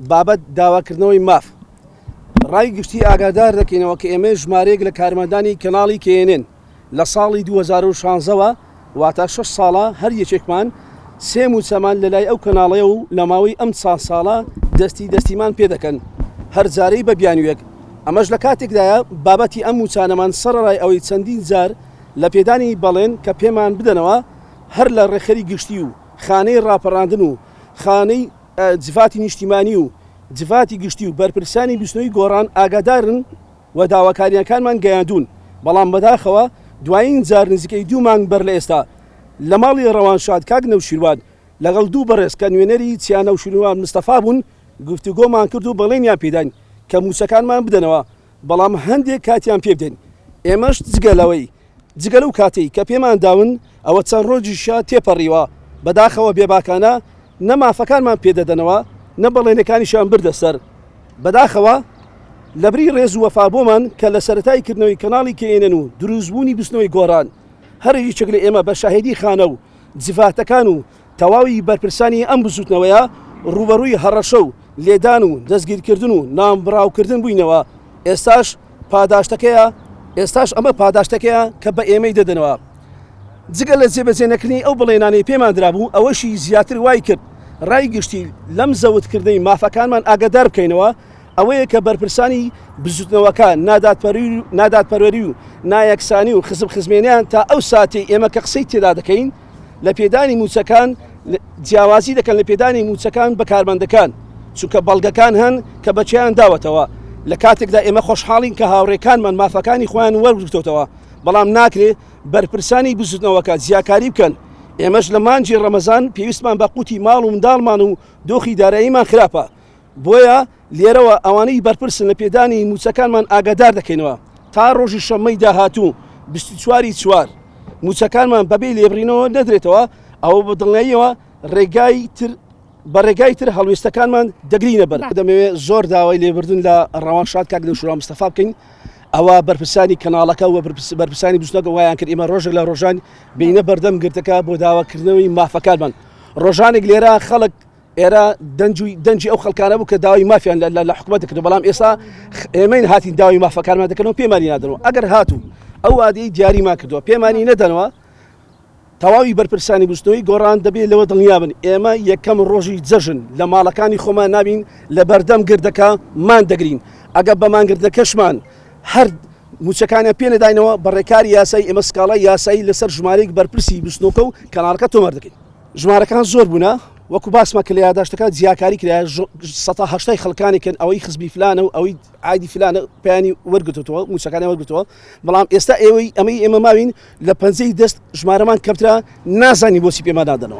بابەت داواکردنەوەی ماف ڕای گشتی ئاگادار دەکەینەوە کە ئێمە ژمارەیەک لە کارمەندانی کەناڵی کێنن لە ساڵی 2016ەوە واتە 6 ساڵە هەر یەکێکمان سێ موچەمان لە لای ئەو کەناڵەیە و لە ماوەی ئەم چند ساڵە دەستیمان پێ دەکەن هەر جارەی بە بیانوێک ئەمەش لە کاتێکدایە بابەتی ئەم موچانەمان سەرڕای ئەوەی چەندین جار لە پێدانی بەڵێن کە پێمان بدەنەوە هەر لە ڕێخەری گشتی و خانەی ڕاپەڕاندن و خانەی جڤاتی نیشتیمانی و جڤاتی گشتی و بەرپرسانی بیستنەوەی گۆڕان ئاگادارن و داواکاریەکانمان گەیاندون بەڵام بەداخەوە دوایین جار نزیکەی 2 مانگ بەر لە ئێستا لە ماڵی ڕەوانشاد کاک نەوشیروان لەگەڵ 2 بەڕێز کە نوێنەری چیان نەوشیروان مستەفا بوون گفتوگۆمان کرد و بەڵێنیان پێداین کە موچەکانمان بدەنەوە بەڵام هەندێک کاتیان پێ بدەین ئێمەش جگە لەو کاتەی کە پێمان داون ئەوە چەند ڕۆژیشە تێپەڕیوە بەداخەوە بێباکانە نەمافەکانمان پێدەدەنەوە نە بەڵێنەکانیشان بردە سەر بەداخەوە لەبری ڕێز و وەفا بۆمان کە لە سەرەتای کردنەوەی کەناڵی کێنن و دروستبوونی بستنەوەی گۆڕان هەر هیچێک لە ئێمە بە شاهێدی خانە و جڤاتەکان و تەواوی بەرپرسانی ئەم بزوتنەوەیە ڕوبەڕووی هەڕەشە و لێدان و دەستگیرکردن و نامبراوکردن بووینەوە ئێستاش ئەمە پاداشتەکەیە کە بە ئێمەی دەدەنەوە جگە لە جێبەجێنەکردنی ئەو بڵێنانەی پێمان درابوو ئەوەشی زیاتر وای کرد ڕای گشتی لەم زەوتکردنەی مافەکانمان ئاگادار بکەینەوە ئەوەیە کە بەرپرسانی بزوتنەوەکە نادادپەروەری و نایەکسانی و خزمێنیان تا ئەو ساتی ئێمە کە قسەی تێدا دەکەین لە پێدانی موچەکان جیاوازی دەکەن لە پێدانی موچەکان بە کارمەندەکان چونکە بەڵگەکان هەن کە بەچیان داوەتەوە لە کاتێکدا ئێمە خۆشحاڵین کە هاوڕێکانمان مافەکانی خۆیان وەرگرتەوە بەڵام ناکرێت بەرپرسانی بزوتنەوەکە زیاکاری بکەن ئێمەش لە مانجی ڕەمەزان پێویستمان بە قوتی ماڵ و منداڵمان و دۆخی داراییمان خراپە بۆیە لێرەوە ئەوانەی بەرپرسن لە پێدانی موچەکانمان ئاگادار دەکەینەوە تا ڕۆژی شەممەی داهاتوو 24 موچەکانمان بەبێ لێبڕینەوە نەدرێتەوە ئەوە بە دڵنیاییەوە بە ڕێگای تر هەڵوێستەکانمان دەگرینە بەر دەمەوێت زۆر داوای لێبردن لە ڕەوانشاد کاک نەوشیروان مستەفا بکەین ئەوە بەرپرسانی کەناڵەکە و بەرپرسانی بستنەکە وایان کرد ئێمە ڕۆژێک لە ڕۆژان بینە بەردەم گرتەکە بۆ داواکردنەوەی مافەکانمان ڕۆژانێک لێرە خەڵک ئێرە دەنجی ئەو خەڵکانە بوو کە داوای مافیان لە حکومەت دەکرد بەڵام ئێستا ئێمەین هاتین داوای مافەکانمان دەکەنەوە پێمانی نادەنەوە ئەگەر هاتوو ئەو وادەی دیاریمان کردووە پێمانی نەدەنەوە تەواوی بەرپرسانی بستنەوەی گۆڕان دەبێت لەوە دڵنیابن ئێمە یەکەم ڕۆژی جەژن لە ماڵەکانی خۆمان نابین لە بەردەم گردەکە مان دەگرین ئەگە بەمانگردەکەشمان هەر موچەکانە پێنەداینەوە بە ڕێکاری یاسایی ئێمە سکاڵای یاسایی لەسەر ژمارەیەک بەرپرسی بستنەوەکە و کەناڵەکە تۆمەر دەکەین ژمارەکان زۆر بوونە وەکو باسمە کە لە یاداشتەکە جیاکاری کرا 180 خەڵکانێکن ئەوەی خزبی فلانە و ئەوەی عادی فلانە پێیانی وەرگتەوە موچەکانی وەرگتەوە بەڵام ئێستا ئێمە ماوین لە 50 دەست ژمارەمان کەمترا نازانی بۆچی پێمان نادەنەوە